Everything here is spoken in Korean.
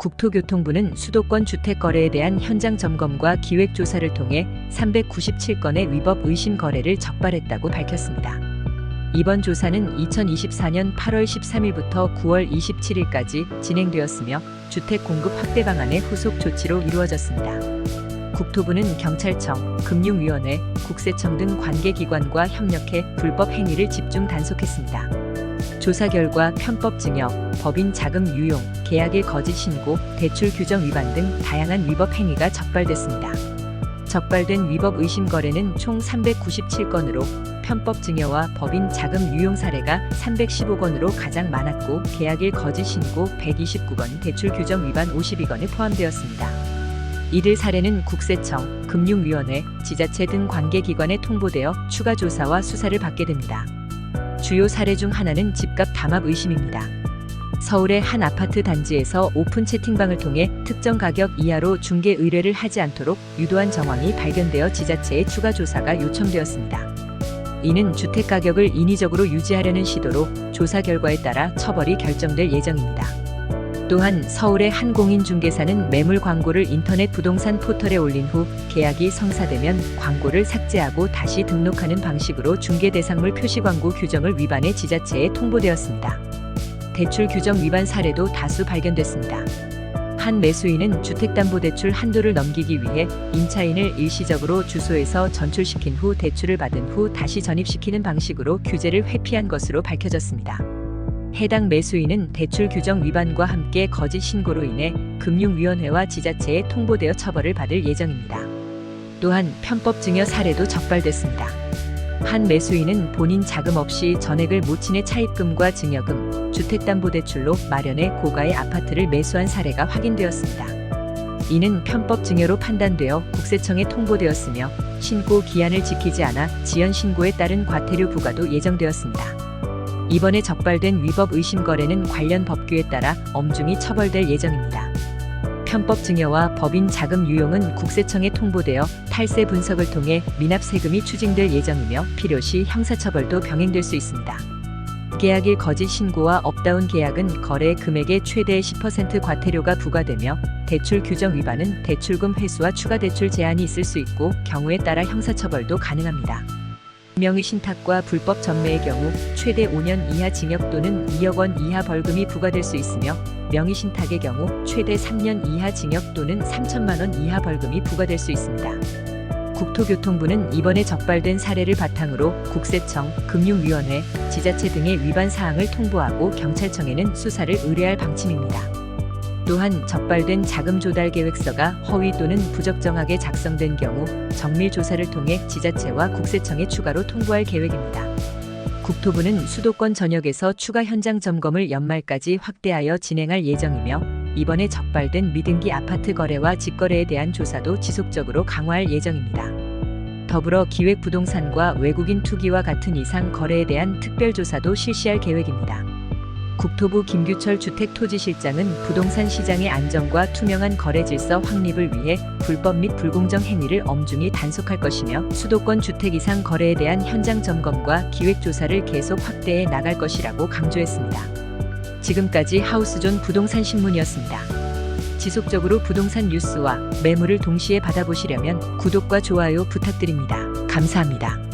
국토교통부는 수도권 주택거래에 대한 현장 점검과 기획조사를 통해 397건의 위법 의심 거래를 적발했다고 밝혔습니다. 이번 조사는 2024년 8월 13일부터 9월 27일까지 진행되었으며 주택 공급 확대 방안의 후속 조치로 이루어졌습니다. 국토부는 경찰청, 금융위원회, 국세청 등 관계기관과 협력해 불법 행위를 집중 단속했습니다. 조사 결과 편법 증여, 법인 자금 유용, 계약일 거짓 신고, 대출 규정 위반 등 다양한 위법 행위가 적발됐습니다. 적발된 위법 의심 거래는 총 397건으로 편법 증여와 법인 자금 유용 사례가 315건으로 가장 많았고 계약일 거짓 신고 129건, 대출 규정 위반 52건에 포함되었습니다. 이들 사례는 국세청, 금융위원회, 지자체 등 관계기관에 통보되어 추가 조사와 수사를 받게 됩니다. 주요 사례 중 하나는 집값 담합 의심입니다. 서울의 한 아파트 단지에서 오픈 채팅방을 통해 특정 가격 이하로 중개 의뢰를 하지 않도록 유도한 정황이 발견되어 지자체의 추가 조사가 요청되었습니다. 이는 주택 가격을 인위적으로 유지하려는 시도로 조사 결과에 따라 처벌이 결정될 예정입니다. 또한 서울의 한 공인중개사는 매물 광고를 인터넷 부동산 포털에 올린 후 계약이 성사되면 광고를 삭제하고 다시 등록하는 방식으로 중개 대상물 표시 광고 규정을 위반해 지자체에 통보되었습니다. 대출 규정 위반 사례도 다수 발견됐습니다. 한 매수인은 주택담보대출 한도를 넘기기 위해 임차인을 일시적으로 주소에서 전출시킨 후 대출을 받은 후 다시 전입시키는 방식으로 규제를 회피한 것으로 밝혀졌습니다. 해당 매수인은 대출 규정 위반과 함께 거짓 신고로 인해 금융위원회와 지자체에 통보되어 처벌을 받을 예정입니다. 또한 편법 증여 사례도 적발됐습니다. 한 매수인은 본인 자금 없이 전액을 모친의 차입금과 증여금, 주택담보대출로 마련해 고가의 아파트를 매수한 사례가 확인되었습니다. 이는 편법 증여로 판단되어 국세청에 통보되었으며 신고 기한을 지키지 않아 지연 신고에 따른 과태료 부과도 예정되었습니다. 이번에 적발된 위법 의심 거래는 관련 법규에 따라 엄중히 처벌될 예정입니다. 편법 증여와 법인 자금 유용은 국세청에 통보되어 탈세 분석을 통해 미납 세금이 추징될 예정이며 필요시 형사처벌도 병행될 수 있습니다. 계약일 거짓 신고와 업다운 계약은 거래 금액의 최대 10% 과태료가 부과되며 대출 규정 위반은 대출금 회수와 추가 대출 제한이 있을 수 있고 경우에 따라 형사처벌도 가능합니다. 명의신탁과 불법 전매의 경우 최대 5년 이하 징역 또는 2억 원 이하 벌금이 부과될 수 있으며 명의신탁의 경우 최대 3년 이하 징역 또는 3천만 원 이하 벌금이 부과될 수 있습니다. 국토교통부는 이번에 적발된 사례를 바탕으로 국세청, 금융위원회, 지자체 등의 위반 사항을 통보하고 경찰청에는 수사를 의뢰할 방침입니다. 또한 적발된 자금 조달 계획서가 허위 또는 부적정하게 작성된 경우 정밀 조사를 통해 지자체와 국세청에 추가로 통보할 계획입니다. 국토부는 수도권 전역에서 추가 현장 점검을 연말까지 확대하여 진행할 예정이며 이번에 적발된 미등기 아파트 거래와 직거래에 대한 조사도 지속적으로 강화할 예정입니다. 더불어 기획부동산과 외국인 투기와 같은 이상 거래에 대한 특별조사도 실시할 계획입니다. 국토부 김규철 주택토지실장은 부동산 시장의 안정과 투명한 거래 질서 확립을 위해 불법 및 불공정 행위를 엄중히 단속할 것이며 수도권 주택 이상 거래에 대한 현장 점검과 기획조사를 계속 확대해 나갈 것이라고 강조했습니다. 지금까지 하우스존 부동산 신문이었습니다. 지속적으로 부동산 뉴스와 매물을 동시에 받아보시려면 구독과 좋아요 부탁드립니다. 감사합니다.